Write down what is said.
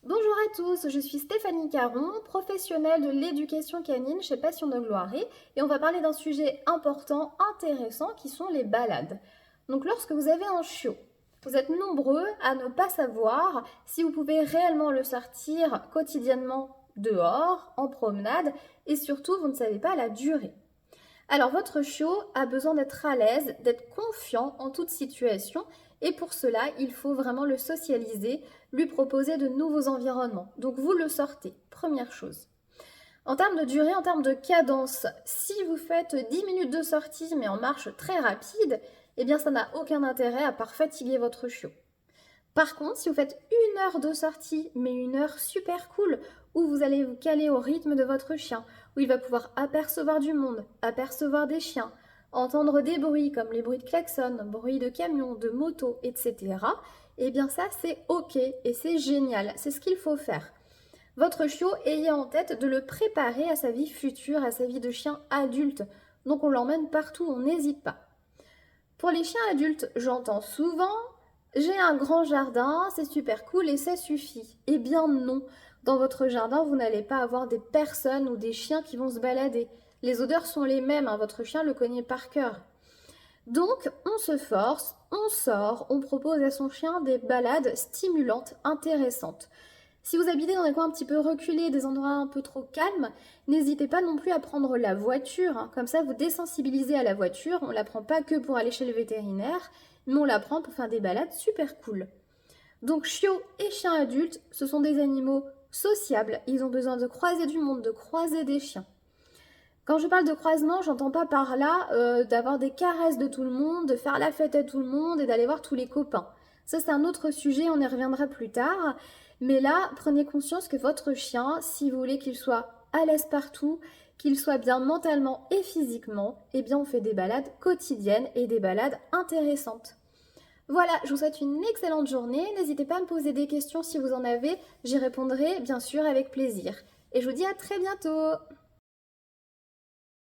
Bonjour à tous, je suis Stéphanie Caron, professionnelle de l'éducation canine chez Passion de Gloiré et on va parler d'un sujet important, intéressant qui sont les balades. Donc lorsque vous avez un chiot, vous êtes nombreux à ne pas savoir si vous pouvez réellement le sortir quotidiennement dehors, en promenade et surtout vous ne savez pas la durée. Alors votre chiot a besoin d'être à l'aise, d'être confiant en toute situation et pour cela, il faut vraiment le socialiser, lui proposer de nouveaux environnements. Donc vous le sortez, première chose. En termes de durée, en termes de cadence, si vous faites 10 minutes de sortie mais en marche très rapide, eh bien ça n'a aucun intérêt à part fatiguer votre chiot. Par contre, si vous faites 1 heure de sortie, mais 1 heure super cool, où vous allez vous caler au rythme de votre chien, où il va pouvoir apercevoir du monde, apercevoir des chiens, entendre des bruits comme les bruits de klaxon, bruits de camions, de motos, etc., eh bien ça c'est ok et c'est génial, c'est ce qu'il faut faire. Votre chiot, ayez en tête de le préparer à sa vie future, à sa vie de chien adulte. Donc on l'emmène partout, on n'hésite pas. Pour les chiens adultes, j'entends souvent j'ai un grand jardin, c'est super cool et ça suffit. Eh bien non, dans votre jardin, vous n'allez pas avoir des personnes ou des chiens qui vont se balader. Les odeurs sont les mêmes, hein, votre chien le connaît par cœur. Donc, on se force, on sort, on propose à son chien des balades stimulantes, intéressantes. Si vous habitez dans des coins un petit peu reculés, des endroits un peu trop calmes, n'hésitez pas non plus à prendre la voiture, hein. Comme ça vous désensibilisez à la voiture, on ne la prend pas que pour aller chez le vétérinaire, mais on la prend pour faire des balades super cool. Donc chiot et chien adulte, ce sont des animaux sociables, ils ont besoin de croiser du monde, de croiser des chiens. Quand je parle de croisement, j'entends pas par là d'avoir des caresses de tout le monde, de faire la fête à tout le monde et d'aller voir tous les copains. Ça, c'est un autre sujet, on y reviendra plus tard. Mais là, prenez conscience que votre chien, si vous voulez qu'il soit à l'aise partout, qu'il soit bien mentalement et physiquement, eh bien on fait des balades quotidiennes et des balades intéressantes. Voilà, je vous souhaite une excellente journée. N'hésitez pas à me poser des questions si vous en avez. J'y répondrai bien sûr avec plaisir. Et je vous dis à très bientôt.